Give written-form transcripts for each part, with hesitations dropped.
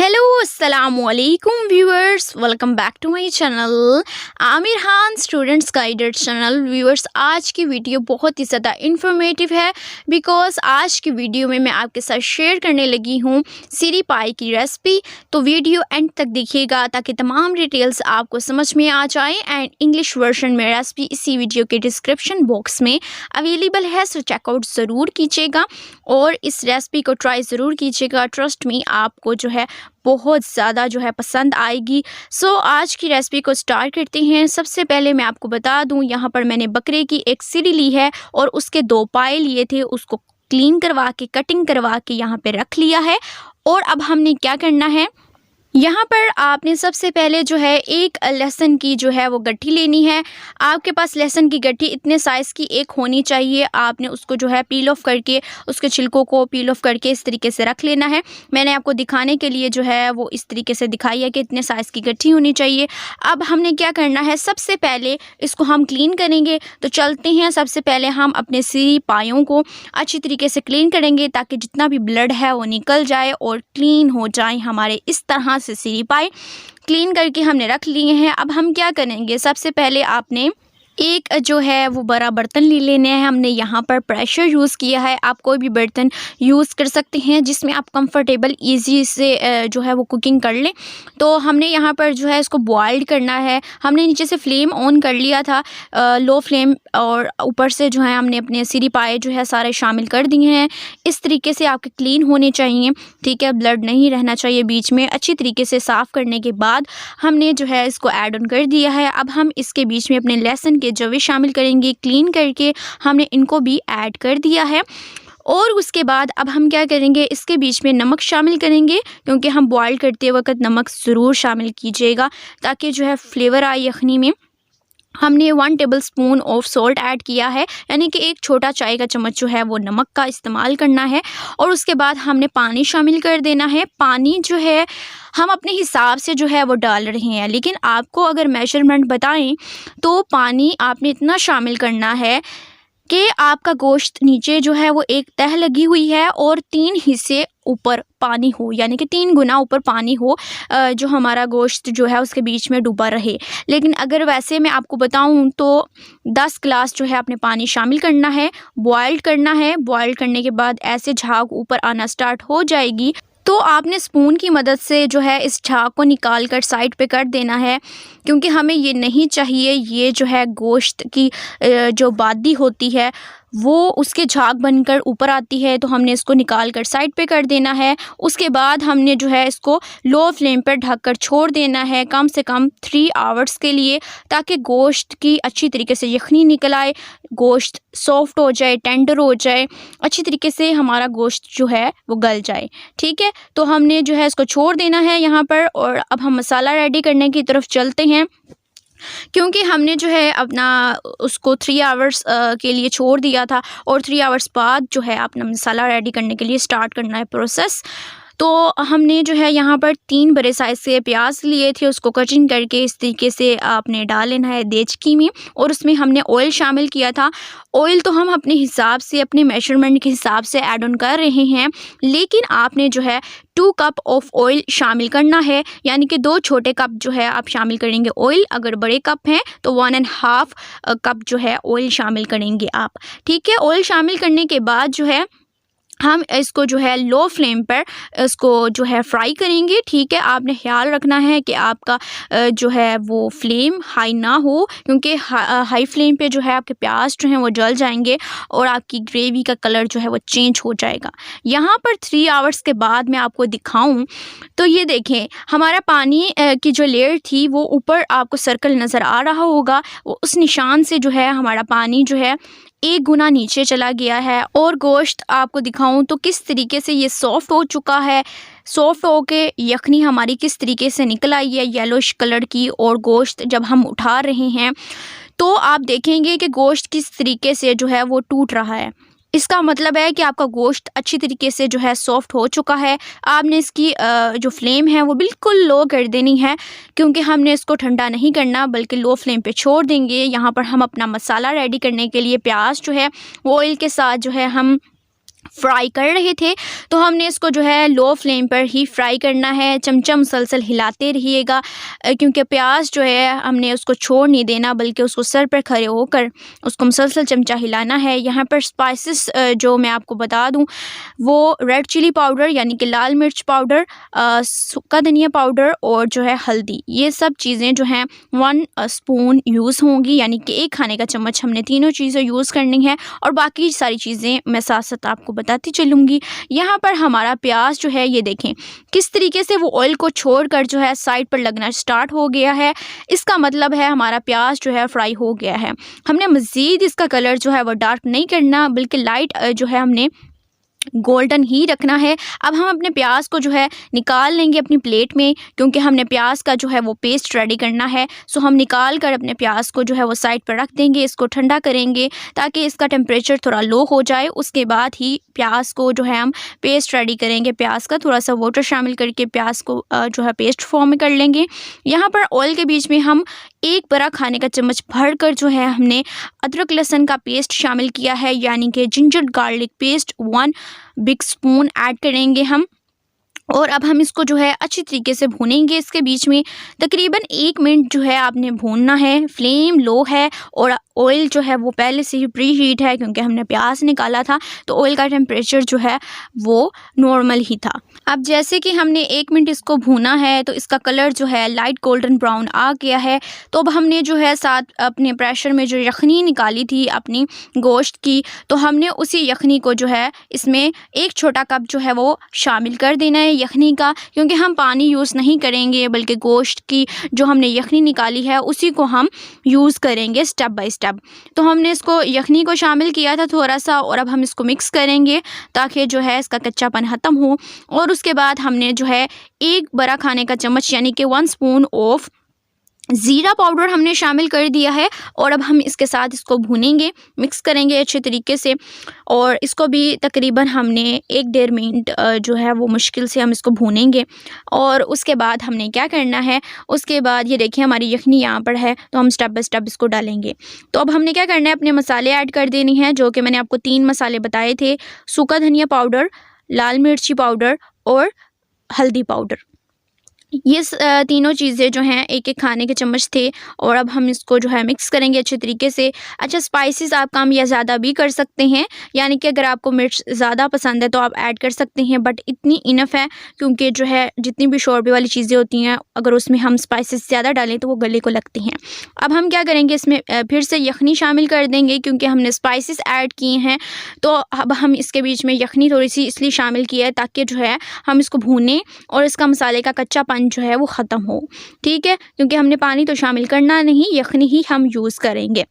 Hello अस्सलामुअलैकुम viewers, welcome back to my channel Aamir Khan students guided channel. Viewers, आज की video बहुत ही ज़्यादा इन्फॉर्मेटिव है बिकॉज़ आज की वीडियो में मैं आपके साथ शेयर करने लगी हूँ सीरी पाई की रेसिपी। तो वीडियो एंड तक देखिएगा ताकि तमाम डिटेल्स आपको समझ में आ जाए। एंड इंग्लिश वर्जन में रेसिपी इसी वीडियो के डिस्क्रिप्शन बॉक्स में अवेलेबल है, सो चेकआउट ज़रूर कीजिएगा और इस रेसिपी को ट्राई ज़रूर कीजिएगा। ट्रस्ट मी, आपको जो है बहुत ज़्यादा जो है पसंद आएगी। सो आज की रेसिपी को स्टार्ट करते हैं। सबसे पहले मैं आपको बता दूं, यहाँ पर मैंने बकरे की एक सिरी ली है और उसके 2 पाए लिए थे, उसको क्लीन करवा के कटिंग करवा के यहाँ पे रख लिया है। और अब हमने क्या करना है, यहाँ पर आपने सबसे पहले जो है एक लहसुन की जो है वो गट्ठी लेनी है। आपके पास लहसुन की गट्ठी इतने साइज़ की एक होनी चाहिए। आपने उसको जो है पील ऑफ करके, उसके छिलकों को पील ऑफ करके इस तरीके से रख लेना है। मैंने आपको दिखाने के लिए जो है वो इस तरीके से दिखाई है कि इतने साइज़ की गट्ठी होनी चाहिए। अब हमने क्या करना है, सबसे पहले इसको हम क्लीन करेंगे। तो चलते हैं, सबसे पहले हम अपने सीरी पायों को अच्छी तरीके से क्लीन करेंगे ताकि जितना भी ब्लड है वो निकल जाए और क्लीन हो जाए हमारे। इस तरह से सीरी पाई क्लीन करके हमने रख लिए हैं। अब हम क्या करेंगे, सबसे पहले आपने एक जो है वो बड़ा बर्तन ले लेने हैं। हमने यहाँ पर प्रेशर यूज़ किया है। आप कोई भी बर्तन यूज़ कर सकते हैं जिसमें आप कंफर्टेबल इजी से जो है वो कुकिंग कर लें। तो हमने यहाँ पर जो है इसको बॉइल्ड करना है। हमने नीचे से फ्लेम ऑन कर लिया था, लो फ्लेम, और ऊपर से जो है हमने अपने सीरी पाए जो है सारे शामिल कर दिए हैं। इस तरीके से आपके क्लीन होने चाहिए, ठीक है, ब्लड नहीं रहना चाहिए बीच में। अच्छी तरीके से साफ़ करने के बाद हमने जो है इसको ऐड ऑन कर दिया है। अब हम इसके बीच में अपने लहसुन के जवे शामिल करेंगे। क्लीन करके हमने इनको भी ऐड कर दिया है। और उसके बाद अब हम क्या करेंगे, इसके बीच में नमक शामिल करेंगे, क्योंकि हम बॉईल करते वक्त नमक ज़रूर शामिल कीजिएगा ताकि जो है फ्लेवर आए यखनी में। हमने 1 टेबलस्पून ऑफ सॉल्ट ऐड किया है, यानी कि एक छोटा चाय का चम्मच जो है वो नमक का इस्तेमाल करना है। और उसके बाद हमने पानी शामिल कर देना है। पानी जो है हम अपने हिसाब से जो है वो डाल रहे हैं, लेकिन आपको अगर मेजरमेंट बताएं तो पानी आपने इतना शामिल करना है कि आपका गोश्त नीचे जो है वो एक तह लगी हुई है और 3 हिस्से ऊपर पानी हो, यानी कि 3 गुना ऊपर पानी हो, जो हमारा गोश्त जो है उसके बीच में डूबा रहे। लेकिन अगर वैसे मैं आपको बताऊं तो 10 गिलास जो है आपने पानी शामिल करना है, बॉइल्ड करना है। बॉइल्ड करने के बाद ऐसे झाग ऊपर आना स्टार्ट हो जाएगी तो आपने स्पून की मदद से जो है इस झाग को निकाल कर साइड पे कर देना है, क्योंकि हमें ये नहीं चाहिए ये जो है गोश्त की जो बादी होती है वो उसके झाग बनकर ऊपर आती है। तो हमने इसको निकाल कर साइड पे कर देना है। उसके बाद हमने जो है इसको लो फ्लेम पर ढक कर छोड़ देना है कम से कम 3 आवर्स के लिए, ताकि गोश्त की अच्छी तरीके से यखनी निकल आए, गोश्त सॉफ्ट हो जाए, टेंडर हो जाए, अच्छी तरीके से हमारा गोश्त जो है वो गल जाए, ठीक है। तो हमने जो है इसको छोड़ देना है यहाँ पर। और अब हम मसाला रेडी करने की तरफ चलते हैं, क्योंकि हमने जो है अपना उसको 3 आवर्स के लिए छोड़ दिया था और 3 आवर्स बाद जो है अपना मसाला रेडी करने के लिए स्टार्ट करना है प्रोसेस। तो हमने जो है यहाँ पर 3 बड़े साइज़ से प्याज लिए थे, उसको कटिंग करके इस तरीके से आपने डाल लेना है देचकी में। और उसमें हमने ऑयल शामिल किया था। ऑयल तो हम अपने हिसाब से, अपने मेजरमेंट के हिसाब से ऐड ऑन कर रहे हैं, लेकिन आपने जो है 2 कप ऑफ ऑयल शामिल करना है, यानी कि 2 छोटे कप जो है आप शामिल करेंगे ऑयल। अगर बड़े कप हैं तो 1.5 कप जो है ऑयल शामिल करेंगे आप, ठीक है। ऑयल शामिल करने के बाद जो है हम इसको जो है लो फ्लेम पर इसको जो है फ्राई करेंगे, ठीक है। आपने ख्याल रखना है कि आपका जो है वो फ्लेम हाई ना हो, क्योंकि हाई फ्लेम पे जो है आपके प्याज जो हैं वो जल जाएंगे और आपकी ग्रेवी का कलर जो है वो चेंज हो जाएगा। यहाँ पर 3 आवर्स के बाद मैं आपको दिखाऊं तो ये देखें, हमारा पानी की जो लेयर थी वो ऊपर आपको सर्कल नज़र आ रहा होगा, वो उस निशान से जो है हमारा पानी जो है 1 गुना नीचे चला गया है। और गोश्त आपको दिखाऊं तो किस तरीके से ये सॉफ्ट हो चुका है, सॉफ्ट होके यखनी हमारी किस तरीके से निकल आई है येलोइश कलर की। और गोश्त जब हम उठा रहे हैं तो आप देखेंगे कि गोश्त किस तरीके से जो है वो टूट रहा है। इसका मतलब है कि आपका गोश्त अच्छी तरीके से जो है सॉफ्ट हो चुका है। आपने इसकी जो फ्लेम है वो बिल्कुल लो कर देनी है, क्योंकि हमने इसको ठंडा नहीं करना बल्कि लो फ्लेम पे छोड़ देंगे। यहाँ पर हम अपना मसाला रेडी करने के लिए प्याज जो है वो ऑयल के साथ जो है हम फ्राई कर रहे थे। तो हमने इसको जो है लो फ्लेम पर ही फ्राई करना है, चमचा मुसलसल हिलाते रहिएगा, क्योंकि प्याज जो है हमने उसको छोड़ नहीं देना, बल्कि उसको सर पर खड़े होकर उसको मुसलसल चमचा हिलाना है। यहाँ पर स्पाइसेस जो मैं आपको बता दूं, वो रेड चिली पाउडर यानी कि लाल मिर्च पाउडर, सूखा धनिया पाउडर और जो है हल्दी, ये सब चीज़ें जो हैं 1 स्पून यूज़ होंगी, यानी कि 1 खाने का चम्मच हमने तीनों चीज़ें यूज़ करनी है। और बाकी सारी चीज़ें मैं साथ साथ आपको बताती चलूँगी। यहाँ पर हमारा प्याज जो है ये देखें किस तरीके से वो ऑयल को छोड़कर जो है साइड पर लगना स्टार्ट हो गया है। इसका मतलब है हमारा प्याज जो है फ्राई हो गया है। हमने मज़ीद इसका कलर जो है वो डार्क नहीं करना, बल्कि लाइट जो है हमने गोल्डन ही रखना है। अब हम अपने प्याज को जो है निकाल लेंगे अपनी प्लेट में, क्योंकि हमने प्याज का जो है वो पेस्ट रेडी करना है। सो हम निकाल कर अपने प्याज को जो है वो साइड पर रख देंगे, इसको ठंडा करेंगे ताकि इसका टेम्परेचर थोड़ा लो हो जाए। उसके बाद ही प्याज को जो है हम पेस्ट रेडी करेंगे। प्याज का थोड़ा सा वाटर शामिल करके प्याज को जो है पेस्ट फॉर्म में कर लेंगे। यहाँ पर ऑयल के बीच में हम 1 बड़ा खाने का चम्मच भर कर जो है हमने अदरक लहसुन का पेस्ट शामिल किया है, यानी कि ginger garlic paste 1 big spoon add करेंगे हम। और अब हम इसको जो है अच्छी तरीके से भूनेंगे। इसके बीच में तकरीबन 1 मिनट जो है आपने भूनना है। फ्लेम लो है और ऑयल जो है वो पहले से ही प्री हीट है, क्योंकि हमने प्याज निकाला था, तो ऑयल का टेम्परेचर जो है वो नॉर्मल ही था। अब जैसे कि हमने 1 मिनट इसको भूना है तो इसका कलर जो है लाइट गोल्डन ब्राउन आ गया है। तो अब हमने जो है साथ अपने प्रेशर में जो यखनी निकाली थी अपनी गोश्त की, तो हमने उसी यखनी को जो है इसमें 1 छोटा कप जो है वो शामिल कर देना है यखनी का, क्योंकि हम पानी यूज़ नहीं करेंगे, बल्कि गोश्त की जो हमने यखनी निकाली है उसी को हम यूज़ करेंगे स्टेप बाय स्टेप। तो हमने इसको यखनी को शामिल किया था थोड़ा सा, और अब हम इसको मिक्स करेंगे ताकि जो है इसका कच्चापन ख़त्म हो। और उसके बाद हमने जो है 1 बड़ा खाने का चम्मच यानी कि 1 स्पून ऑफ ज़ीरा पाउडर हमने शामिल कर दिया है। और अब हम इसके साथ इसको भूनेंगे, मिक्स करेंगे अच्छे तरीके से, और इसको भी तकरीबन हमने 1-1.5 मिनट जो है वो मुश्किल से हम इसको भूनेंगे। और उसके बाद हमने क्या करना है, उसके बाद ये देखिए हमारी यखनी यहाँ पर है, तो हम स्टेप बाय स्टेप इसको डालेंगे। तो अब हमने क्या करना है, अपने मसाले ऐड कर देने हैं, जो कि मैंने आपको 3 मसाले बताए थे, सूखा धनिया पाउडर, लाल मिर्ची पाउडर और हल्दी पाउडर। ये तीनों चीज़ें जो हैं 1-1 खाने के चम्मच थे। और अब हम इसको जो है मिक्स करेंगे अच्छे तरीके से। अच्छा, स्पाइसेस आप कम या ज़्यादा भी कर सकते हैं, यानी कि अगर आपको मिर्च ज़्यादा पसंद है तो आप ऐड कर सकते हैं, बट इतनी इनफ है, क्योंकि जो है जितनी भी शोरबे वाली चीज़ें होती हैं अगर उसमें हम स्पाइसेस ज़्यादा डालें तो वो गले को लगती हैं। अब हम क्या करेंगे, इसमें फिर से यखनी शामिल कर देंगे, क्योंकि हमने स्पाइसेस ऐड किए हैं। तो अब हम इसके बीच में यखनी थोड़ी सी इसलिए शामिल की है ताकि जो है हम इसको भूनें और इसका मसाले का कच्चापन जो है वो ख़त्म हो। ठीक है, क्योंकि हमने पानी तो शामिल करना नहीं, यखनी ही हम यूज़ करेंगे।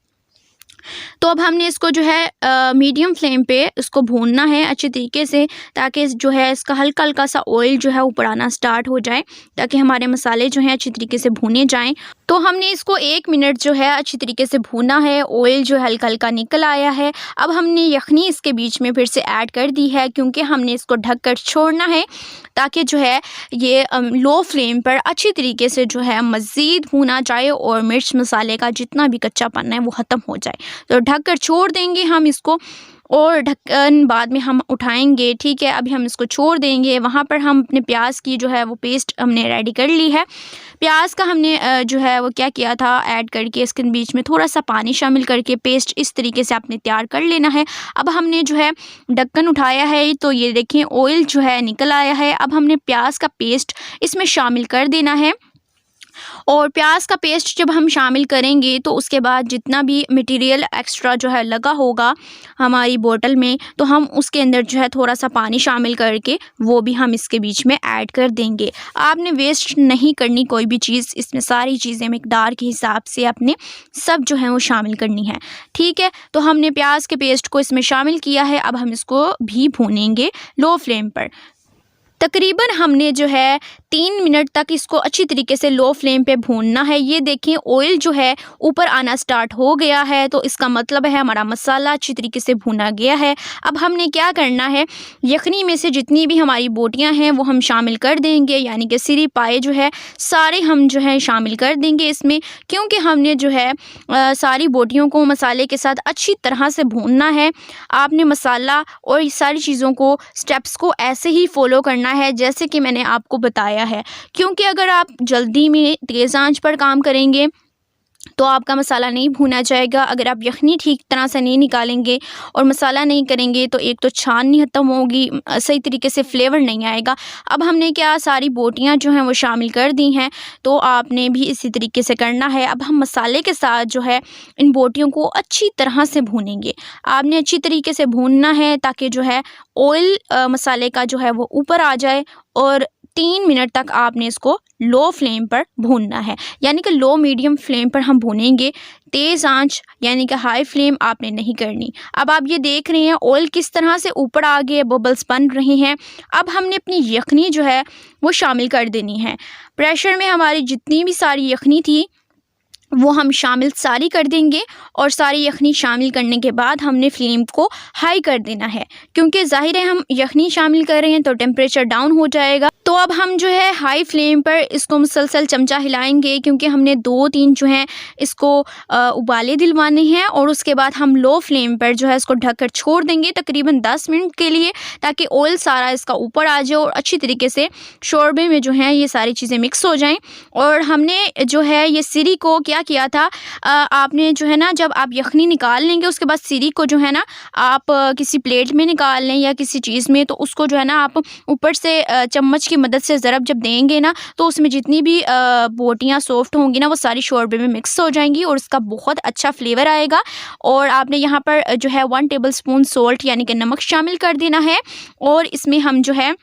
तो अब हमने इसको जो है मीडियम फ्लेम पे इसको भूनना है अच्छे तरीके से, ताकि जो है इसका हल्का हल्का सा ऑयल जो है ऊपर आना स्टार्ट हो जाए, ताकि हमारे मसाले जो हैं अच्छी तरीके से भुने जाएं। तो हमने इसको 1 मिनट जो है अच्छी तरीके से भूना है, ऑयल जो हल्का हल्का निकल आया है। अब हमने यखनी इसके बीच में फिर से ऐड कर दी है, क्योंकि हमने इसको ढक कर छोड़ना है ताकि जो है ये लो फ्लेम पर अच्छी तरीके से जो है मज़ीद भुना जाए और मिर्च मसाले का जितना भी कच्चापन है वो ख़त्म हो जाए। तो ढक कर छोड़ देंगे हम इसको, और ढक्कन बाद में हम उठाएंगे। ठीक है, अभी हम इसको छोड़ देंगे। वहाँ पर हम अपने प्याज की जो है वो पेस्ट हमने रेडी कर ली है। प्याज का हमने जो है वो क्या किया था, ऐड करके इसके बीच में थोड़ा सा पानी शामिल करके पेस्ट इस तरीके से आपने तैयार कर लेना है। अब हमने जो है ढक्कन उठाया है, तो ये देखें ऑयल जो है निकल आया है। अब हमने प्याज का पेस्ट इसमें शामिल कर देना है, और प्याज का पेस्ट जब हम शामिल करेंगे तो उसके बाद जितना भी मटेरियल एक्स्ट्रा जो है लगा होगा हमारी बोतल में, तो हम उसके अंदर जो है थोड़ा सा पानी शामिल करके वो भी हम इसके बीच में ऐड कर देंगे। आपने वेस्ट नहीं करनी कोई भी चीज़, इसमें सारी चीज़ें मिकदार के हिसाब से आपने सब जो है वो शामिल करनी है। ठीक है, तो हमने प्याज के पेस्ट को इसमें शामिल किया है। अब हम इसको भी भूनेंगे लो फ्लेम पर। तकरीबन हमने जो है 3 मिनट तक इसको अच्छी तरीके से लो फ्लेम पे भूनना है। ये देखें ऑयल जो है ऊपर आना स्टार्ट हो गया है, तो इसका मतलब है हमारा मसाला अच्छी तरीके से भुना गया है। अब हमने क्या करना है, यखनी में से जितनी भी हमारी बोटियां हैं वो हम शामिल कर देंगे, यानी कि सिरी पाए जो है सारे हम जो है शामिल कर देंगे इसमें, क्योंकि हमने जो है सारी बोटियों को मसाले के साथ अच्छी तरह से भूनना है। आपने मसाला और ये सारी चीज़ों को स्टेप्स को ऐसे ही फॉलो करना है जैसे कि मैंने आपको बताया है, क्योंकि अगर आप जल्दी में तेज़ आंच पर काम करेंगे तो आपका मसाला नहीं भुना जाएगा। अगर आप यखनी ठीक तरह से नहीं निकालेंगे और मसाला नहीं करेंगे तो एक तो छान नहीं ख़त्म होगी, सही तरीके से फ्लेवर नहीं आएगा। अब हमने क्या सारी बोटियां जो हैं वो शामिल कर दी हैं, तो आपने भी इसी तरीके से करना है। अब हम मसाले के साथ जो है इन बोटियों को अच्छी तरह से भूनेंगे। आपने अच्छी तरीके से भूनना है ताकि जो है ऑयल मसाले का जो है वो ऊपर आ जाए, और 3 मिनट तक आपने इसको लो फ्लेम पर भूनना है, यानी कि लो मीडियम फ्लेम पर हम भूनेंगे। तेज़ आंच यानी कि हाई फ्लेम आपने नहीं करनी। अब आप ये देख रहे हैं ऑयल किस तरह से ऊपर आ गए, बबल्स बन रहे हैं। अब हमने अपनी यखनी जो है वो शामिल कर देनी है। प्रेशर में हमारी जितनी भी सारी यखनी थी वो हम शामिल सारी कर देंगे, और सारी यखनी शामिल करने के बाद हमने फ्लेम को हाई कर देना है, क्योंकि ज़ाहिर है हम यखनी शामिल कर रहे हैं तो टेम्परेचर डाउन हो जाएगा। तो अब हम जो है हाई फ्लेम पर इसको मुसलसल चमचा हिलाएंगे, क्योंकि हमने 2-3 जो हैं इसको उबाले दिलवाने हैं, और उसके बाद हम लो फ्लेम पर जो है इसको ढककर छोड़ देंगे तकरीबन 10 मिनट के लिए, ताकि ऑयल सारा इसका ऊपर आ जाए और अच्छी तरीके से शोरबे में जो है ये सारी चीज़ें मिक्स हो जाएं। और हमने जो है ये सिरी को क्या किया था, आपने जो है ना जब आप यखनी निकाल लेंगे उसके बाद सिरी को जो है ना आप किसी प्लेट में निकाल लें या किसी चीज़ में, तो उसको जो है ना आप ऊपर से चम्मच की मदद से ज़रब जब देंगे ना तो उसमें जितनी भी बोटियां सॉफ्ट होंगी ना वो सारी शोरबे में मिक्स हो जाएंगी और इसका बहुत अच्छा फ्लेवर आएगा। और आपने यहाँ पर जो है 1 टेबलस्पून सॉल्ट यानी कि नमक शामिल कर देना है, और इसमें हम जो है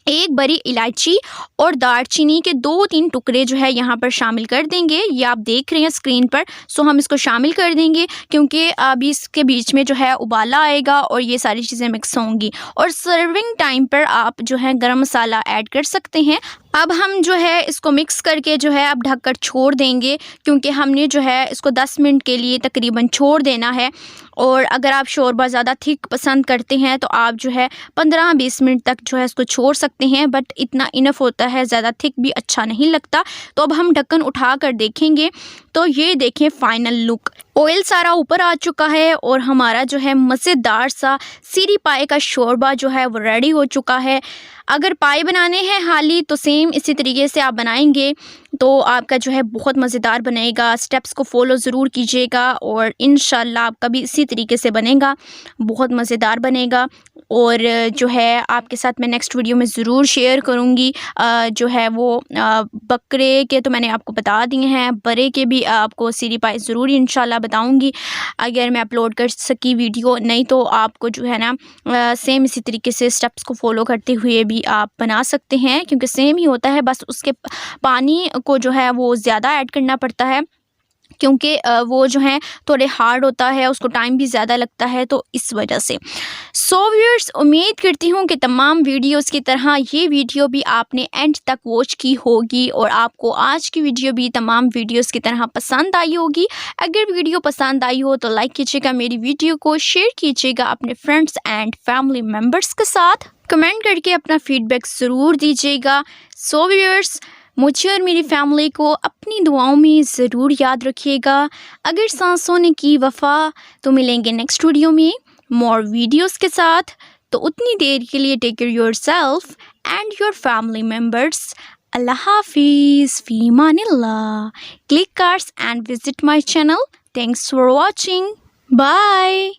1 बड़ी इलायची और दालचीनी के 2-3 टुकड़े जो है यहाँ पर शामिल कर देंगे। ये आप देख रहे हैं स्क्रीन पर, सो हम इसको शामिल कर देंगे क्योंकि अभी इसके बीच में जो है उबाला आएगा और ये सारी चीज़ें मिक्स होंगी। और सर्विंग टाइम पर आप जो है गरम मसाला ऐड कर सकते हैं। अब हम जो है इसको मिक्स करके जो है अब ढककर छोड़ देंगे, क्योंकि हमने जो है इसको 10 मिनट के लिए तकरीबन छोड़ देना है। और अगर आप शोरबा ज़्यादा थिक पसंद करते हैं तो आप जो है 15-20 मिनट तक जो है इसको छोड़ सकते हैं, बट इतना इनफ होता है, ज़्यादा थिक भी अच्छा नहीं लगता। तो अब हम ढक्कन उठा कर देखेंगे तो ये देखें फाइनल लुक, ऑयल सारा ऊपर आ चुका है और हमारा जो है मज़ेदार सा सिरी पाए का शोरबा जो है वो रेडी हो चुका है। अगर पाए बनाने हैं हाली तो सेम इसी तरीके से आप बनाएंगे तो आपका जो है बहुत मज़ेदार बनेगा। स्टेप्स को फॉलो ज़रूर कीजिएगा और इंशाल्लाह आपका भी इसी तरीके से बनेगा, बहुत मज़ेदार बनेगा। और जो है आपके साथ मैं नेक्स्ट वीडियो में ज़रूर शेयर करूँगी जो है वो बकरे के तो मैंने आपको बता दिए हैं, बड़े के भी आपको सिरी पाए ज़रूर इंशाल्लाह बताऊँगी अगर मैं अपलोड कर सकी वीडियो। नहीं तो आपको जो है ना सेम इसी तरीके से स्टेप्स को फॉलो करते हुए भी आप बना सकते हैं, क्योंकि सेम ही होता है, बस उसके पानी को जो है वो ज़्यादा ऐड करना पड़ता है, क्योंकि वो जो है थोड़े हार्ड होता है, उसको टाइम भी ज़्यादा लगता है, तो इस वजह से। सो व्यूअर्स, उम्मीद करती हूँ कि तमाम वीडियोस की तरह ये वीडियो भी आपने एंड तक वॉच की होगी और आपको आज की वीडियो भी तमाम वीडियोस की तरह पसंद आई होगी। अगर वीडियो पसंद आई हो तो लाइक कीजिएगा मेरी वीडियो को, शेयर कीजिएगा अपने फ्रेंड्स एंड फैमिली मेम्बर्स के साथ, कमेंट करके अपना फीडबैक ज़रूर दीजिएगा। सो व्यूअर्स, मुझे और मेरी फैमिली को अपनी दुआओं में ज़रूर याद रखिएगा। अगर सांसों ने की वफ़ा तो मिलेंगे नेक्स्ट वीडियो में मोर वीडियोस के साथ। तो उतनी देर के लिए take care yourself and your family members. अल्लाह हाफिज़, फ़ी अमानिल्लाह। Click cards and visit my channel. Thanks for watching. Bye.